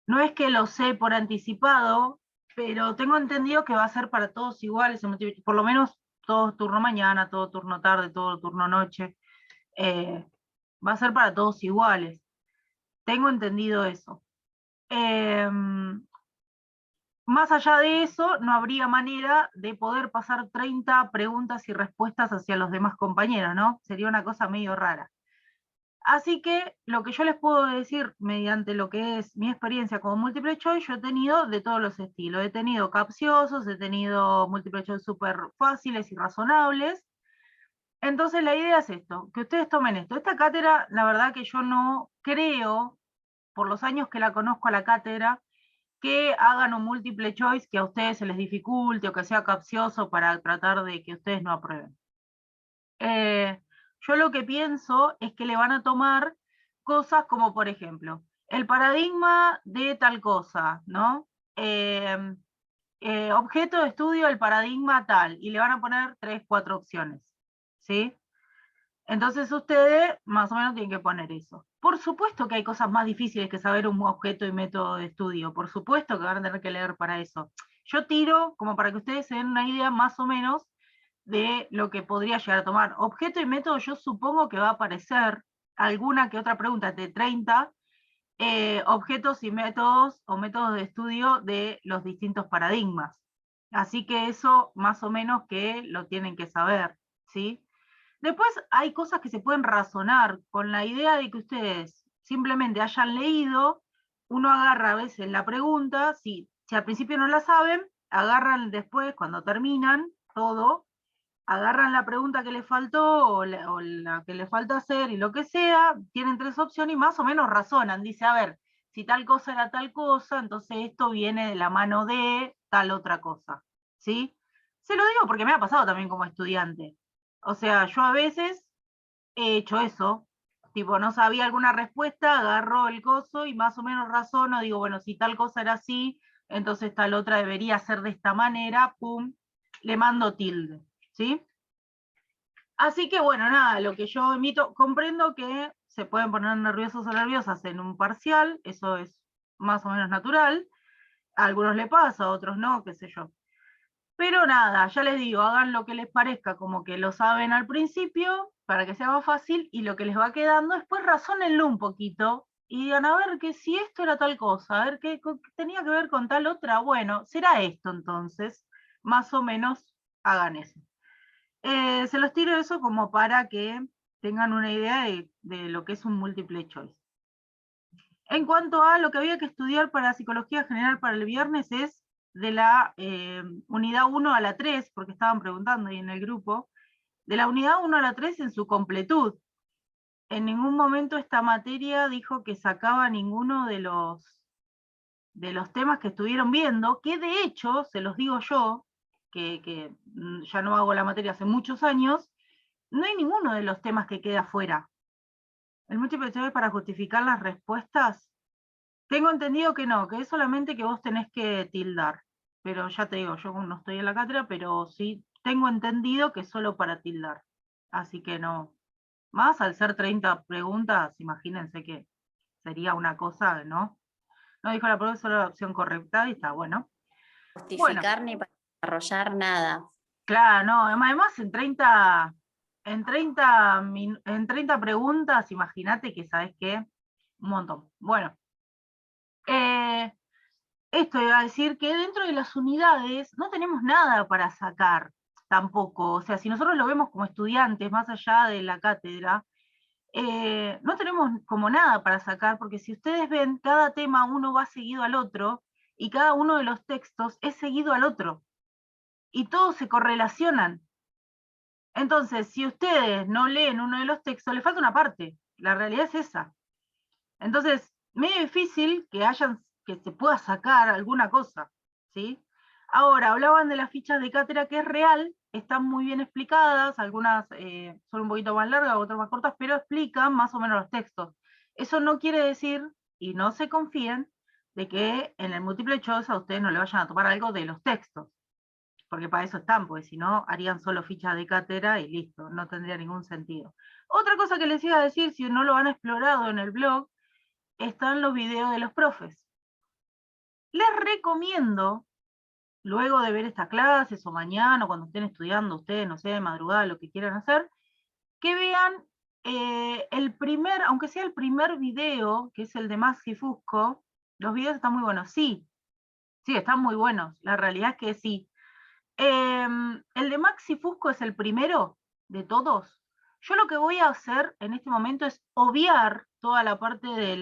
No es que lo sé por anticipado, pero tengo entendido que va a ser para todos iguales, por lo menos todo turno mañana, todo turno tarde, todo turno noche. eh, Va a ser para todos iguales. Tengo entendido eso. Más allá de eso, no habría manera de poder pasar 30 preguntas y respuestas hacia los demás compañeros, ¿no? Sería una cosa medio rara. Así que lo que yo les puedo decir mediante lo que es mi experiencia como múltiple choice, yo he tenido de todos los estilos. He tenido capciosos, he tenido múltiple choice súper fáciles y razonables. Entonces la idea es esto, que ustedes tomen esto. Esta cátedra, la verdad que yo no creo, por los años que la conozco a la cátedra, que hagan un múltiple choice que a ustedes se les dificulte o que sea capcioso para tratar de que ustedes no aprueben. Yo lo que pienso es que le van a tomar cosas como, por ejemplo, el paradigma de tal cosa, ¿no? Objeto de estudio del paradigma tal, y le van a poner 3, 4 opciones, ¿sí? Entonces ustedes más o menos tienen que poner eso. Por supuesto que hay cosas más difíciles que saber un objeto y método de estudio, por supuesto que van a tener que leer para eso. Yo tiro como para que ustedes se den una idea más o menos de lo que podría llegar a tomar. Objeto y método yo supongo que va a aparecer alguna que otra pregunta de 30, objetos y métodos o métodos de estudio de los distintos paradigmas. Así que eso más o menos que lo tienen que saber, ¿sí? Después hay cosas que se pueden razonar con la idea de que ustedes simplemente hayan leído, uno agarra a veces la pregunta, si al principio no la saben, agarran después, cuando terminan todo, agarran la pregunta que les faltó o la que les falta hacer y lo que sea, tienen 3 opciones y más o menos razonan. Dice, a ver, si tal cosa era tal cosa, entonces esto viene de la mano de tal otra cosa, ¿sí? Se lo digo porque me ha pasado también como estudiante. O sea, yo a veces he hecho eso, tipo, no sabía alguna respuesta, agarro el coso y más o menos razono, digo, bueno, si tal cosa era así, entonces tal otra debería ser de esta manera, pum, le mando tilde, ¿sí? Así que bueno, nada, lo que yo emito, comprendo que se pueden poner nerviosos o nerviosas en un parcial, eso es más o menos natural, a algunos le pasa, a otros no, qué sé yo. Pero nada, ya les digo, hagan lo que les parezca como que lo saben al principio, para que sea más fácil, y lo que les va quedando, después razónenlo un poquito, y digan, a ver, que si esto era tal cosa, a ver, qué tenía que ver con tal otra, bueno, será esto entonces, más o menos hagan eso. Se los tiro eso como para que tengan una idea de lo que es un multiple choice. En cuanto a lo que había que estudiar para psicología general para el viernes es de la unidad 1 a la 3, porque estaban preguntando ahí en el grupo, de la unidad 1 a la 3 en su completud. En ningún momento esta materia dijo que sacaba ninguno de los temas que estuvieron viendo, que de hecho, se los digo yo, que ya no hago la materia hace muchos años, no hay ninguno de los temas que queda fuera. El múltiple choice para justificar las respuestas, tengo entendido que no, que es solamente que vos tenés que tildar. Pero ya te digo, yo no estoy en la cátedra, pero sí tengo entendido que es solo para tildar. Así que no. Más al ser 30 preguntas, imagínense que sería una cosa, ¿no? No dijo la profesora la opción correcta y está bueno. Bueno, Justificar ni para desarrollar nada. claro, no, además en 30 preguntas, imagínate que sabes qué, un montón. Bueno, eh, esto iba a decir que dentro de las unidades no tenemos nada para sacar tampoco. O sea, si nosotros lo vemos como estudiantes, más allá de la cátedra, no tenemos como nada para sacar, porque si ustedes ven, cada tema uno va seguido al otro y cada uno de los textos es seguido al otro y todos se correlacionan. Entonces, si ustedes no leen uno de los textos, les falta una parte. La realidad es esa. Entonces, medio difícil que se pueda sacar alguna cosa, ¿sí? Ahora, hablaban de las fichas de cátedra, que es real, están muy bien explicadas, algunas son un poquito más largas, otras más cortas, pero explican más o menos los textos. Eso no quiere decir, y no se confíen, de que en el múltiple choice a ustedes no le vayan a tomar algo de los textos, porque para eso están, porque si no, harían solo fichas de cátedra y listo, no tendría ningún sentido. Otra cosa que les iba a decir, si no lo han explorado en el blog, están los videos de los profes. Les recomiendo, luego de ver estas clases, o mañana, o cuando estén estudiando ustedes, no sé, de madrugada, lo que quieran hacer, que vean aunque sea el primer video, que es el de Maxi Fusco. Los videos están muy buenos, sí, están muy buenos, la realidad es que sí. El de Maxi Fusco es el primero de todos. Yo lo que voy a hacer en este momento es obviar toda la parte de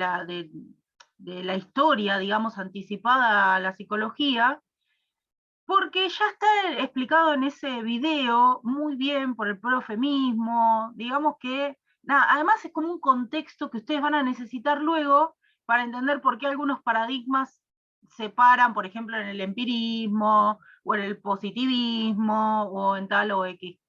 la historia, digamos, anticipada a la psicología, porque ya está explicado en ese video muy bien por el profe mismo, digamos que, nada, además es como un contexto que ustedes van a necesitar luego para entender por qué algunos paradigmas se paran, por ejemplo, en el empirismo, o en el positivismo, o en tal o X,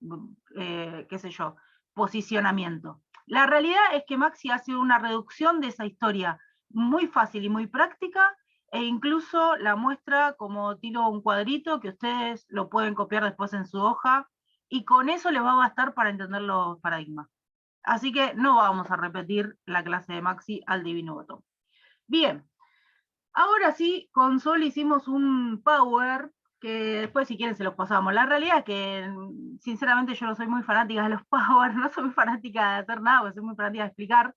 qué sé yo, posicionamiento. La realidad es que Maxi hace una reducción de esa historia muy fácil y muy práctica, e incluso la muestra como tiro un cuadrito que ustedes lo pueden copiar después en su hoja, y con eso les va a bastar para entender los paradigmas. Así que no vamos a repetir la clase de Maxi al divino botón. Bien, ahora sí, con Sol hicimos un power, que después si quieren se los pasamos. La realidad es que, sinceramente, yo no soy muy fanática de los power, no soy muy fanática de hacer nada, porque soy muy fanática de explicar,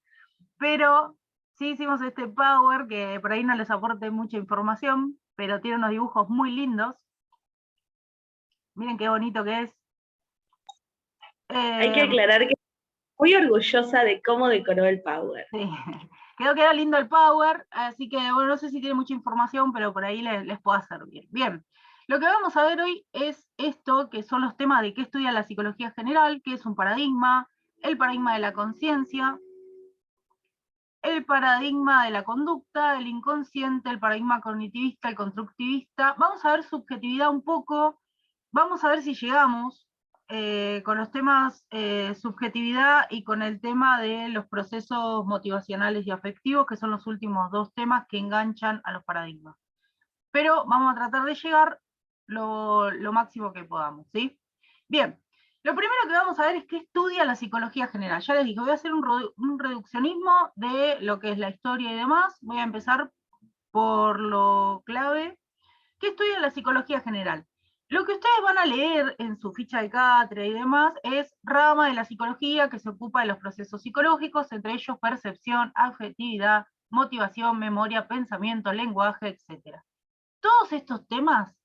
pero sí hicimos este power que por ahí no les aporte mucha información, pero tiene unos dibujos muy lindos. Miren qué bonito que es. Hay que Eh, aclarar que estoy muy orgullosa de cómo decoró el Power. sí. Quedó lindo el power, así que bueno, no sé si tiene mucha información, pero por ahí les puedo hacer bien. Bien, lo que vamos a ver hoy es esto, que son los temas de qué estudia la psicología general, qué es un paradigma, el paradigma de la conciencia, el paradigma de la conducta, el inconsciente, el paradigma cognitivista, el constructivista. Vamos a ver subjetividad un poco, vamos a ver si llegamos con los temas subjetividad y con el tema de los procesos motivacionales y afectivos, que son los últimos dos temas que enganchan a los paradigmas. Pero vamos a tratar de llegar lo máximo que podamos, ¿sí? Bien, lo primero que vamos a ver es qué estudia la psicología general. Ya les dije, voy a hacer un reduccionismo de lo que es la historia y demás. Voy a empezar por lo clave. ¿Qué estudia la psicología general? Lo que ustedes van a leer en su ficha de cátedra y demás es rama de la psicología que se ocupa de los procesos psicológicos, entre ellos percepción, afectividad, motivación, memoria, pensamiento, lenguaje, etc. Todos estos temas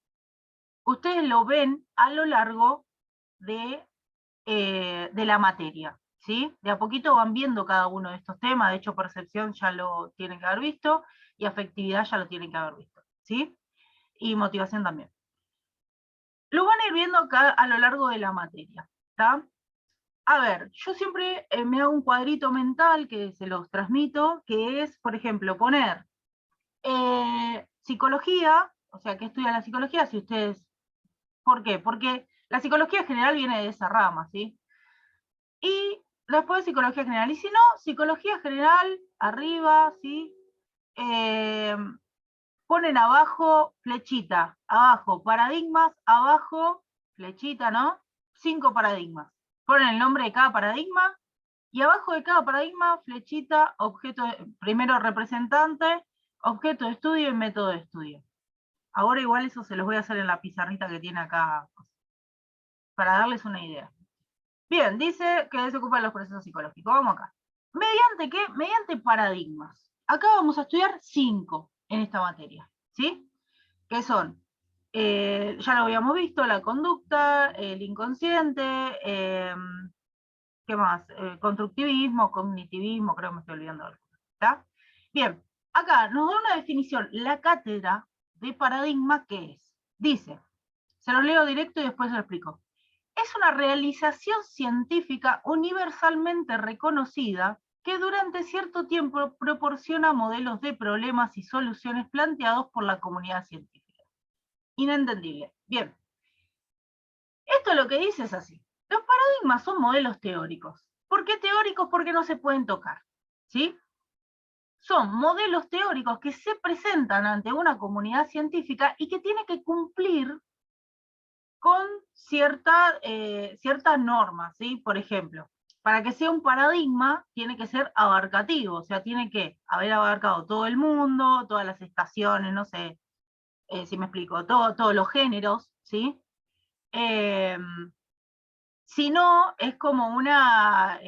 ustedes lo ven a lo largo de la materia, ¿sí? De a poquito van viendo cada uno de estos temas. De hecho, percepción ya lo tienen que haber visto, y afectividad ya lo tienen que haber visto, ¿sí? Y motivación también. Lo van a ir viendo acá a lo largo de la materia, ¿está? A ver, yo siempre me hago un cuadrito mental que se los transmito, que es, por ejemplo, poner psicología, o sea, ¿qué estudia la psicología? Si ustedes, ¿por qué? Porque la psicología general viene de esa rama, ¿sí? Y después psicología general. Y si no, psicología general, arriba, ¿sí? Eh, Ponen abajo flechita, abajo paradigmas, abajo flechita, ¿no? 5 paradigmas. Ponen el nombre de cada paradigma, y abajo de cada paradigma, flechita, objeto, primero representante, objeto de estudio y método de estudio. Ahora igual eso se los voy a hacer en la pizarrita que tiene acá, para darles una idea. Bien, dice que se ocupa de los procesos psicológicos. Vamos acá. ¿Mediante qué? Mediante paradigmas. Acá vamos a estudiar 5 en esta materia, ¿sí? Que son, ya lo habíamos visto, la conducta, el inconsciente, ¿qué más? Constructivismo, cognitivismo, creo que me estoy olvidando algo. ¿Está? Bien, acá nos da una definición, la cátedra de paradigma, ¿qué es? Dice, se lo leo directo y después se lo explico. Es una realización científica universalmente reconocida que durante cierto tiempo proporciona modelos de problemas y soluciones planteados por la comunidad científica. Inentendible. Bien. Esto lo que dice es así. Los paradigmas son modelos teóricos. ¿Por qué teóricos? Porque no se pueden tocar, ¿sí? Son modelos teóricos que se presentan ante una comunidad científica y que tiene que cumplir con ciertas normas, ¿sí? Por ejemplo, para que sea un paradigma, tiene que ser abarcativo, o sea, tiene que haber abarcado todo el mundo, todas las estaciones, no sé, si me explico, todos los géneros, ¿sí? Si no, es como una,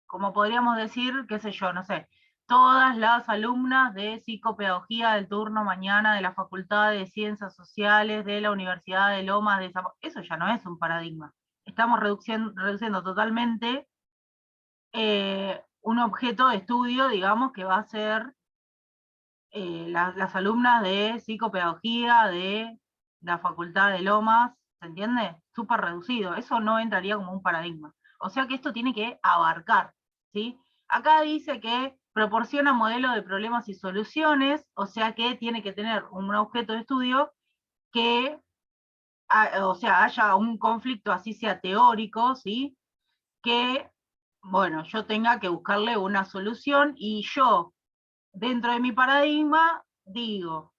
como podríamos decir, qué sé yo, no sé, todas las alumnas de psicopedagogía del turno mañana de la Facultad de Ciencias Sociales de la Universidad de Lomas de Zamora. Eso ya no es un paradigma. Estamos reduciendo totalmente un objeto de estudio, digamos, que va a ser las alumnas de psicopedagogía de la Facultad de Lomas, ¿se entiende? Súper reducido, eso no entraría como un paradigma. O sea que esto tiene que abarcar, ¿sí? Acá dice que proporciona modelo de problemas y soluciones, o sea que tiene que tener un objeto de estudio que, o sea, haya un conflicto, así sea teórico, ¿sí? Que, bueno, yo tenga que buscarle una solución y yo, dentro de mi paradigma, digo,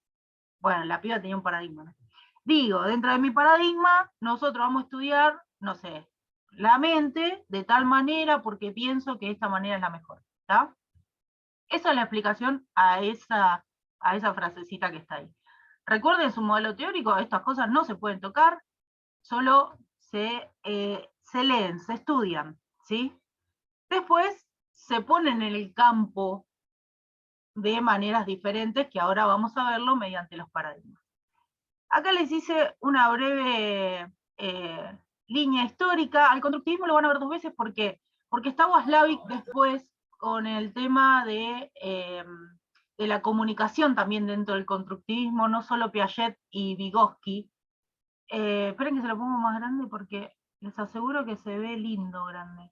bueno, la piba tenía un paradigma, ¿no? Digo, dentro de mi paradigma, nosotros vamos a estudiar, no sé, la mente de tal manera porque pienso que esta manera es la mejor, ¿está? Esa es la explicación a esa frasecita que está ahí. Recuerden su modelo teórico, estas cosas no se pueden tocar, solo se leen, se estudian, ¿sí? Después se ponen en el campo de maneras diferentes que ahora vamos a verlo mediante los paradigmas. Acá les hice una breve línea histórica. Al constructivismo lo van a ver 2 veces, ¿por qué? Porque está Waslavic después con el tema de la comunicación también dentro del constructivismo, no solo Piaget y Vygotsky. Esperen que se lo pongo más grande porque les aseguro que se ve lindo grande.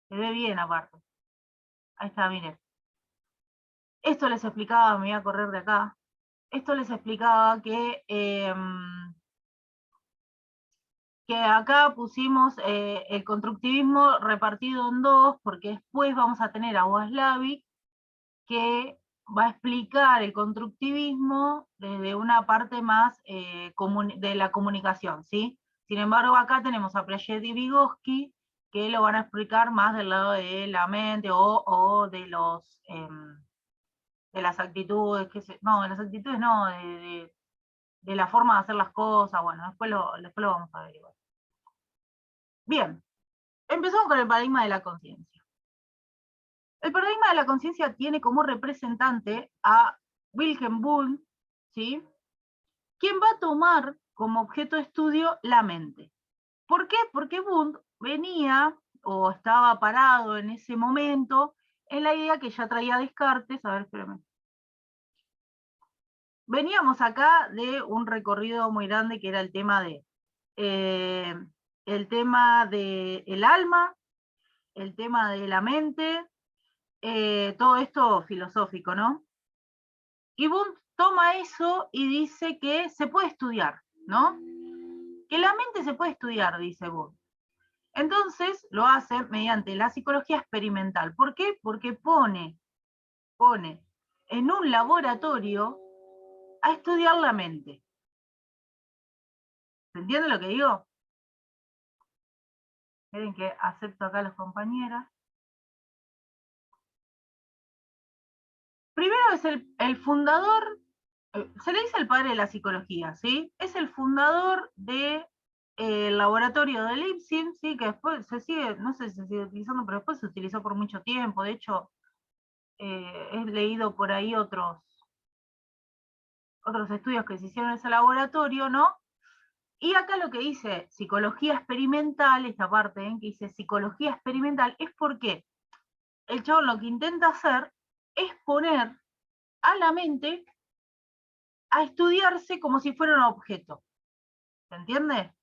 Se ve bien aparte. Ahí está, miren. Esto les explicaba, me voy a correr de acá. Esto les explicaba que acá pusimos el constructivismo repartido en 2, porque después vamos a tener a Waslavic, que va a explicar el constructivismo desde una parte más de la comunicación, ¿sí? Sin embargo, acá tenemos a Piaget y Vygotsky, que lo van a explicar más del lado de la mente o de los... de las actitudes, no, de las actitudes no, de la forma de hacer las cosas, bueno, después lo vamos a ver igual. Bien, empezamos con el paradigma de la conciencia. El paradigma de la conciencia tiene como representante a Wilhelm Wundt, ¿sí? Quien va a tomar como objeto de estudio la mente. ¿Por qué? Porque Wundt venía, o estaba parado en ese momento, en la idea que ya traía Descartes, a ver, espérame. Veníamos acá de un recorrido muy grande que era el tema de el alma, el tema de la mente, todo esto filosófico, ¿no? Y Wundt toma eso y dice que se puede estudiar, ¿no? Que la mente se puede estudiar, dice Wundt. Entonces lo hace mediante la psicología experimental. ¿Por qué? Porque pone en un laboratorio a estudiar la mente. ¿Se entiende lo que digo? Esperen que acepto acá a los compañeros. Primero es el fundador, se le dice el padre de la psicología, ¿sí? Es el fundador del laboratorio de Leipzig, ¿sí? Que después se sigue, no sé si se sigue utilizando, pero después se utilizó por mucho tiempo. De hecho, he leído por ahí otros estudios que se hicieron en ese laboratorio, ¿no? Y acá lo que dice psicología experimental, esta parte que dice psicología experimental, es porque el chabón lo que intenta hacer es poner a la mente a estudiarse como si fuera un objeto. ¿Se entiende?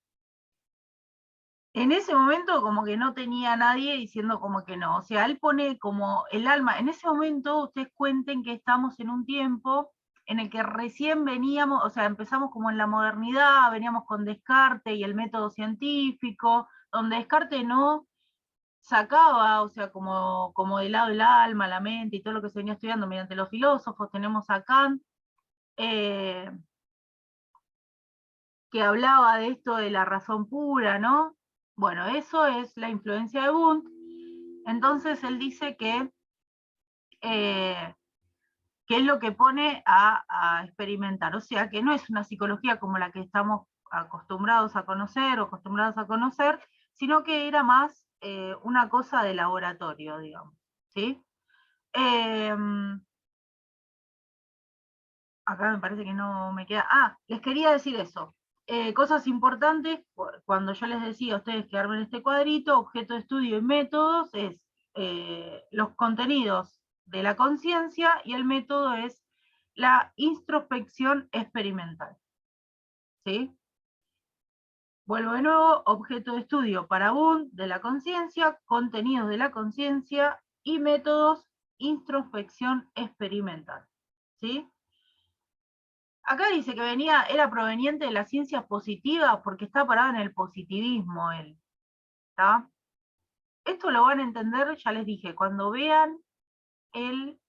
En ese momento como que no tenía nadie diciendo como que no. O sea, él pone como el alma. En ese momento ustedes cuenten que estamos en un tiempo en el que recién veníamos, o sea, empezamos como en la modernidad, veníamos con Descartes y el método científico, donde Descartes no sacaba, o sea, como de lado el alma, la mente y todo lo que se venía estudiando mediante los filósofos. Tenemos a Kant, que hablaba de esto de la razón pura, ¿no? Bueno, eso es la influencia de Wundt. Entonces él dice que que es lo que pone a experimentar. O sea, que no es una psicología como la que estamos acostumbrados a conocer o acostumbrados a conocer, sino que era más una cosa de laboratorio, digamos, ¿sí? Acá me parece que no me queda... les quería decir eso. Cosas importantes, cuando yo les decía a ustedes que armen este cuadrito, objeto de estudio y métodos, es los contenidos de la conciencia, y el método es la introspección experimental. ¿Sí? Vuelvo de nuevo, objeto de estudio para Wundt de la conciencia, contenidos de la conciencia y métodos, introspección experimental. ¿Sí? Acá dice que era proveniente de las ciencias positivas porque está parado en el positivismo él. ¿Está? Esto lo van a entender, ya les dije, cuando vean el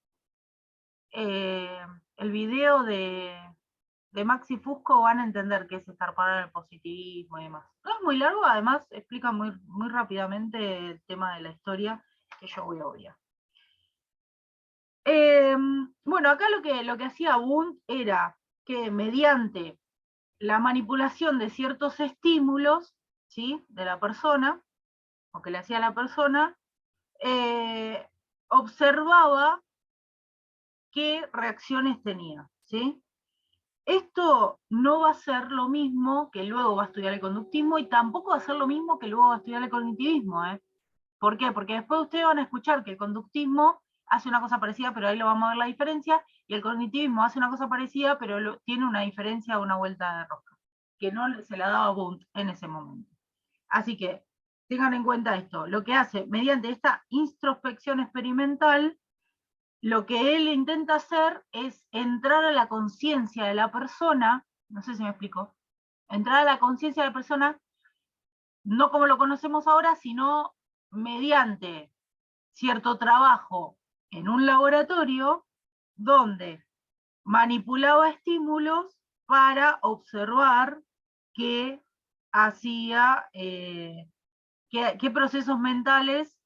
video de Maxi Fusco van a entender qué es estar parado en el positivismo y demás. No es muy largo, además explica muy, muy rápidamente el tema de la historia que yo voy a obviar. Bueno, acá lo que hacía Wundt era que mediante la manipulación de ciertos estímulos, ¿sí?, de la persona, o que le hacía a la persona, observaba qué reacciones tenía, ¿sí? Esto no va a ser lo mismo que luego va a estudiar el conductismo, y tampoco va a ser lo mismo que luego va a estudiar el cognitivismo, ¿eh? ¿Por qué? Porque después ustedes van a escuchar que el conductismo hace una cosa parecida, pero ahí lo vamos a ver la diferencia, y el cognitivismo hace una cosa parecida, pero tiene una diferencia, una vuelta de rosca, que no se la daba Wundt en ese momento. Así que tengan en cuenta esto, lo que hace mediante esta introspección experimental, lo que él intenta hacer es entrar a la conciencia de la persona, no sé si me explico, entrar a la conciencia de la persona, no como lo conocemos ahora, sino mediante cierto trabajo en un laboratorio donde manipulaba estímulos para observar qué hacía, qué procesos mentales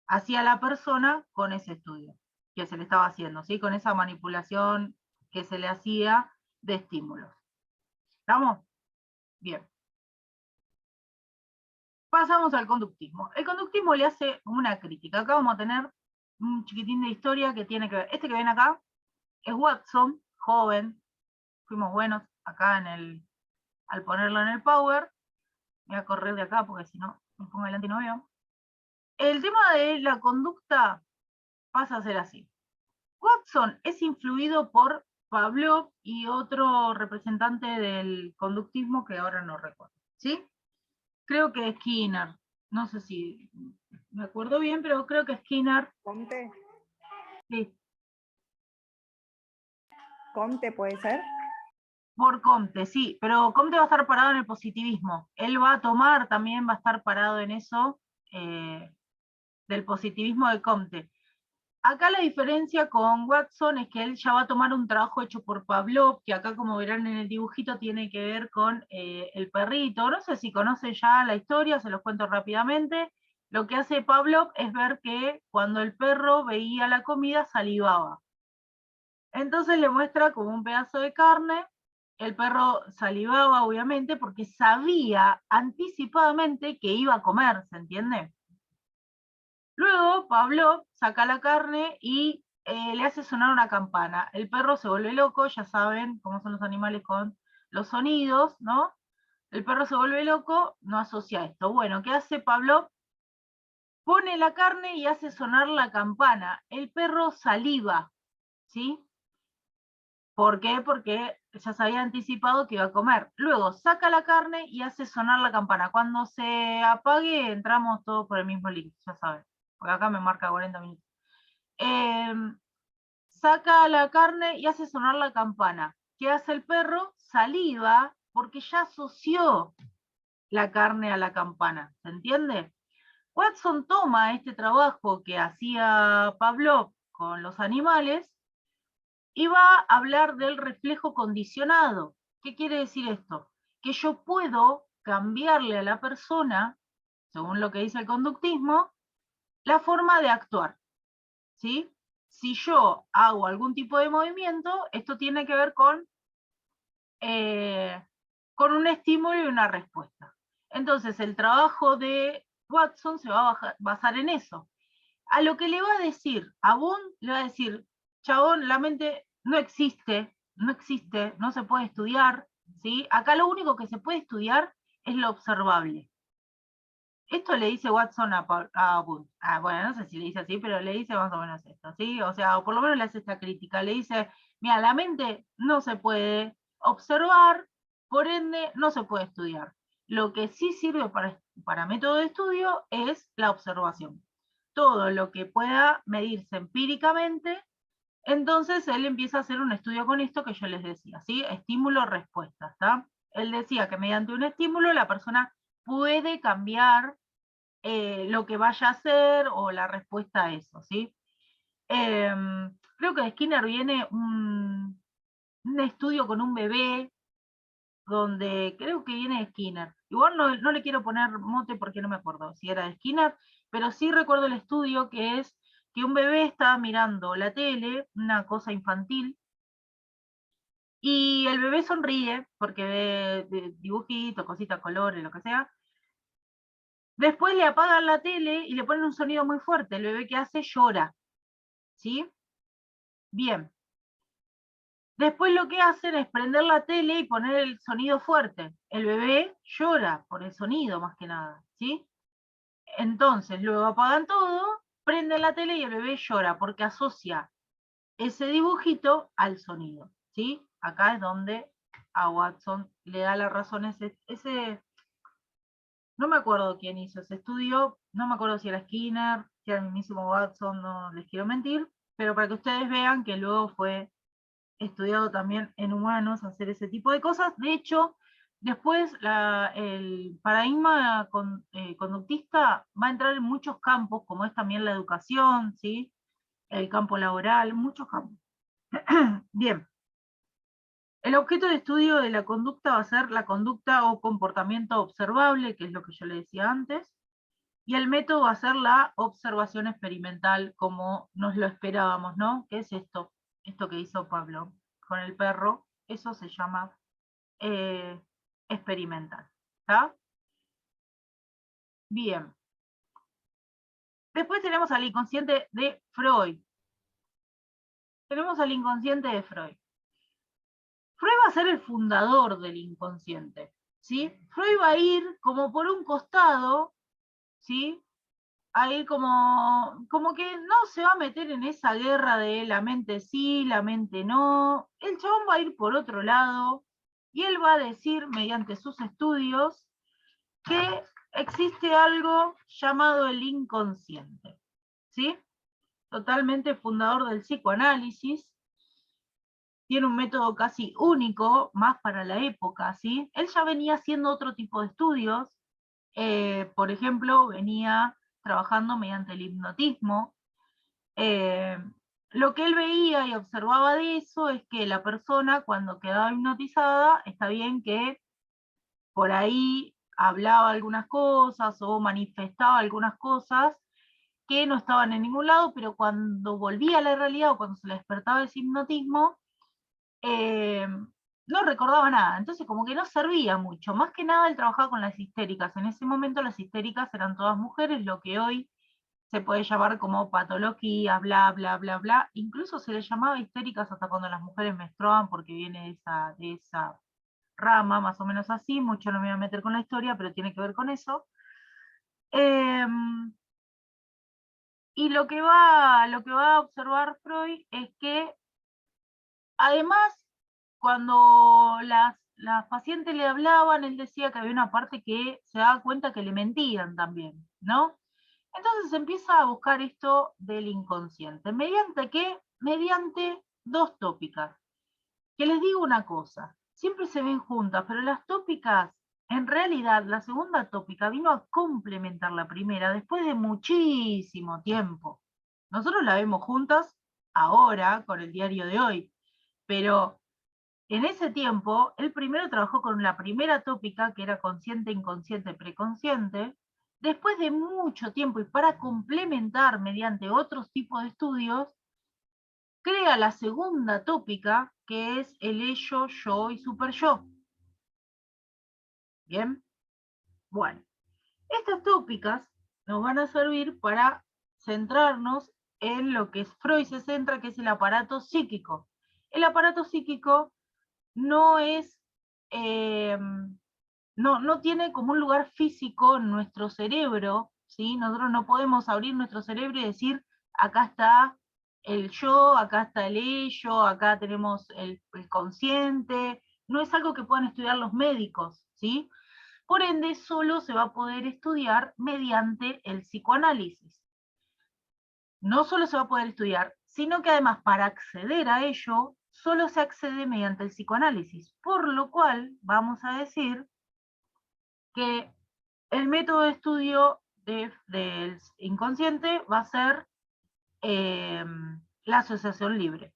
hacía la persona con ese estudio que se le estaba haciendo, ¿sí? Con esa manipulación que se le hacía de estímulos. ¿Estamos? Bien. Pasamos al conductismo. El conductismo le hace una crítica. Acá vamos a tener un chiquitín de historia que tiene que ver. Este que ven acá es Watson, joven. Fuimos buenos acá al ponerlo en el power. Voy a correr de acá porque si no me pongo delante y no veo. El tema de la conducta pasa a ser así. Watson es influido por Pavlov y otro representante del conductismo que ahora no recuerdo, ¿sí? Creo que Skinner, no sé si me acuerdo bien, pero creo que Skinner. ¿Comte? Sí. ¿Comte puede ser? Por Comte, sí, pero Comte va a estar parado en el positivismo. Él va a tomar, también va a estar parado en eso, del positivismo de Comte. Acá la diferencia con Watson es que él ya va a tomar un trabajo hecho por Pavlov, que acá, como verán en el dibujito, tiene que ver con el perrito. No sé si conocen ya la historia, se los cuento rápidamente. Lo que hace Pavlov es ver que cuando el perro veía la comida salivaba. Entonces le muestra como un pedazo de carne, el perro salivaba obviamente porque sabía anticipadamente que iba a comer, ¿se entiende? Luego Pablo saca la carne y le hace sonar una campana. El perro se vuelve loco, ya saben cómo son los animales con los sonidos, ¿no? El perro se vuelve loco, no asocia esto. Bueno, ¿qué hace Pablo? Pone la carne y hace sonar la campana. El perro saliva, ¿sí? ¿Por qué? Porque ya se había anticipado que iba a comer. Luego saca la carne y hace sonar la campana. Cuando se apague, entramos todos por el mismo link, ya saben. Porque acá me marca 40 minutos. Saca la carne y hace sonar la campana. ¿Qué hace el perro? Saliva, porque ya asoció la carne a la campana. ¿Se entiende? Watson toma este trabajo que hacía Pavlov con los animales y va a hablar del reflejo condicionado. ¿Qué quiere decir esto? Que yo puedo cambiarle a la persona, según lo que dice el conductismo, la forma de actuar. ¿Sí? si yo hago algún tipo de movimiento, esto tiene que ver con un estímulo y una respuesta. Entonces el trabajo de Watson se va a basar en eso. A lo que le va a decir a Boone, le va a decir, chabón, la mente no existe, no se puede estudiar, ¿sí? Acá lo único que se puede estudiar es lo observable. Esto le dice Watson a Boone. Bueno, no sé si le dice así, pero le dice más o menos esto, ¿sí? O sea, o por lo menos le hace esta crítica. Le dice, mira, la mente no se puede observar, por ende, no se puede estudiar. Lo que sí sirve para método de estudio es la observación. Todo lo que pueda medirse empíricamente, entonces él empieza a hacer un estudio con esto que yo les decía, ¿sí? Estímulo-respuesta, ¿está? Él decía que mediante un estímulo la persona puede cambiar lo que vaya a hacer o la respuesta a eso, ¿sí? Creo que de Skinner viene un estudio con un bebé, donde creo que viene de Skinner. Igual no le quiero poner mote porque no me acuerdo si era de Skinner, pero sí recuerdo el estudio que es que un bebé estaba mirando la tele, una cosa infantil, y el bebé sonríe porque ve dibujitos, cositas, colores, lo que sea. Después le apagan la tele y le ponen un sonido muy fuerte. El bebé que hace llora. ¿Sí? Bien. Después lo que hacen es prender la tele y poner el sonido fuerte. El bebé llora por el sonido más que nada. ¿Sí? Entonces luego apagan todo, prenden la tele y el bebé llora porque asocia ese dibujito al sonido. ¿Sí? Acá es donde a Watson le da la razón ese no me acuerdo quién hizo ese estudio, no me acuerdo si era Skinner, si era el mismísimo Watson, no les quiero mentir, pero para que ustedes vean que luego fue estudiado también en humanos hacer ese tipo de cosas. De hecho, después el paradigma conductista va a entrar en muchos campos, como es también la educación, ¿sí? El campo laboral, muchos campos. Bien. El objeto de estudio de la conducta va a ser la conducta o comportamiento observable, que es lo que yo le decía antes, y el método va a ser la observación experimental, como nos lo esperábamos, ¿no? ¿Qué es esto? Esto que hizo Pablo con el perro, eso se llama experimental. ¿Está? Bien. Después tenemos al inconsciente de Freud. Tenemos al inconsciente de Freud. Freud va a ser el fundador del inconsciente, ¿sí? Freud va a ir como por un costado, ¿sí? A ir como que no se va a meter en esa guerra de la mente sí, la mente no. El chabón va a ir por otro lado y él va a decir, mediante sus estudios, que existe algo llamado el inconsciente, ¿sí? Totalmente fundador del psicoanálisis. Tiene un método casi único, más para la época, ¿sí? Él ya venía haciendo otro tipo de estudios, por ejemplo, venía trabajando mediante el hipnotismo. Lo que él veía y observaba de eso es que la persona cuando quedaba hipnotizada, está bien que por ahí hablaba algunas cosas o manifestaba algunas cosas que no estaban en ningún lado, pero cuando volvía a la realidad o cuando se le despertaba ese hipnotismo, no recordaba nada, entonces como que no servía mucho. Más que nada él trabajaba con las histéricas. En ese momento las histéricas eran todas mujeres, lo que hoy se puede llamar como patología, bla, bla, bla, bla. Incluso se les llamaba histéricas hasta cuando las mujeres menstruaban, porque viene de esa rama, más o menos así. Mucho no me voy a meter con la historia, pero tiene que ver con eso. Y lo que va a observar Freud es que además, cuando las pacientes le hablaban, él decía que había una parte que se daba cuenta que le mentían también, ¿no? Entonces empieza a buscar esto del inconsciente. ¿Mediante qué? Mediante dos tópicas. Que les digo una cosa, siempre se ven juntas, pero las tópicas, en realidad, la segunda tópica vino a complementar la primera después de muchísimo tiempo. Nosotros la vemos juntas ahora, con el diario de hoy, pero en ese tiempo, él primero trabajó con la primera tópica, que era consciente, inconsciente, preconsciente. Después de mucho tiempo, y para complementar mediante otros tipos de estudios, crea la segunda tópica, que es el ello, yo y superyo. ¿Bien? Bueno, estas tópicas nos van a servir para centrarnos en lo que Freud se centra, que es el aparato psíquico. El aparato psíquico no es, no tiene como un lugar físico en nuestro cerebro, ¿sí? Nosotros no podemos abrir nuestro cerebro y decir, acá está el yo, acá está el ello, acá tenemos el consciente. No es algo que puedan estudiar los médicos, ¿sí? Por ende, solo se va a poder estudiar mediante el psicoanálisis. No solo se va a poder estudiar, sino que además para acceder a ello, solo se accede mediante el psicoanálisis. Por lo cual, vamos a decir que el método de estudio del inconsciente va a ser la asociación libre.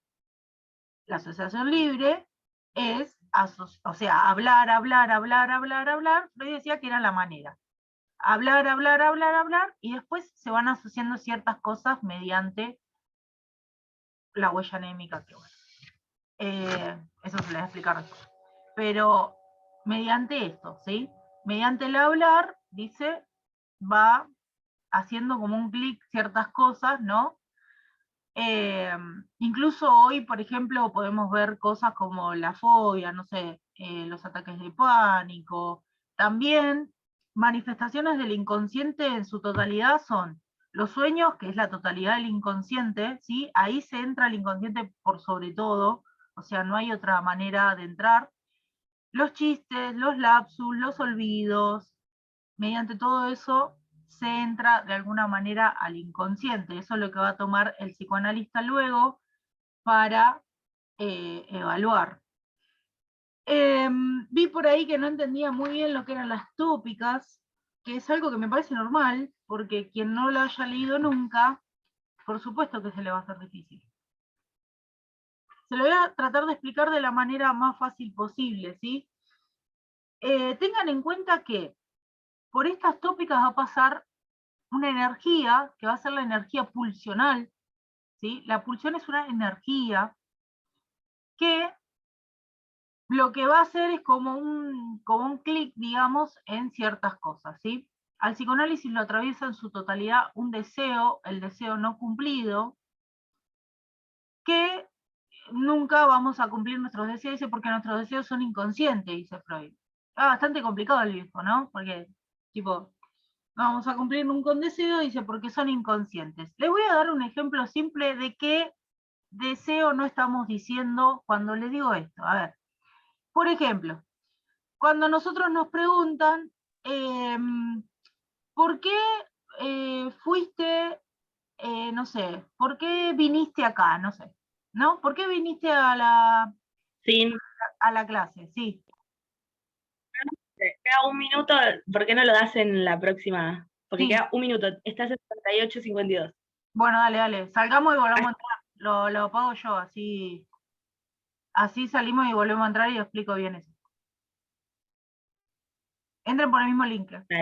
La asociación libre es, o sea, hablar. Freud decía que era la manera. Hablar, y después se van asociando ciertas cosas mediante la huella anémica, que bueno, eso se les voy a explicar después. Pero mediante esto, ¿sí? Mediante el hablar, dice, va haciendo como un clic ciertas cosas, ¿no? Incluso hoy, por ejemplo, podemos ver cosas como la fobia, no sé, los ataques de pánico. También manifestaciones del inconsciente en su totalidad son los sueños, que es la totalidad del inconsciente, ¿sí? Ahí se entra el inconsciente por sobre todo, o sea, no hay otra manera de entrar. Los chistes, los lapsus, los olvidos, mediante todo eso se entra de alguna manera al inconsciente. Eso es lo que va a tomar el psicoanalista luego para evaluar. Vi por ahí que no entendía muy bien lo que eran las tópicas, que es algo que me parece normal, porque quien no lo haya leído nunca, por supuesto que se le va a hacer difícil. Se lo voy a tratar de explicar de la manera más fácil posible, ¿sí? Tengan en cuenta que por estas tópicas va a pasar una energía, que va a ser la energía pulsional, ¿sí? La pulsión es una energía que lo que va a hacer es como un clic, digamos, en ciertas cosas, ¿sí? Al psicoanálisis lo atraviesa en su totalidad un deseo, el deseo no cumplido, que nunca vamos a cumplir nuestros deseos, dice, porque nuestros deseos son inconscientes, dice Freud. Está bastante complicado el viejo, ¿no? Porque, tipo, no vamos a cumplir nunca un deseo, dice, porque son inconscientes. Les voy a dar un ejemplo simple de qué deseo no estamos diciendo cuando les digo esto. A ver, por ejemplo, cuando nosotros nos preguntan, ¿por qué fuiste, no sé, por qué viniste acá? No sé, ¿no? ¿Por qué viniste a Sin, la clase? Sí. queda un minuto, ¿por qué no lo das en la próxima? Porque Sí. queda un minuto, estás en 38:52. Bueno, dale, salgamos y volvamos a entrar. Lo apago yo, así salimos y volvemos a entrar y explico bien eso. Entren por el mismo link.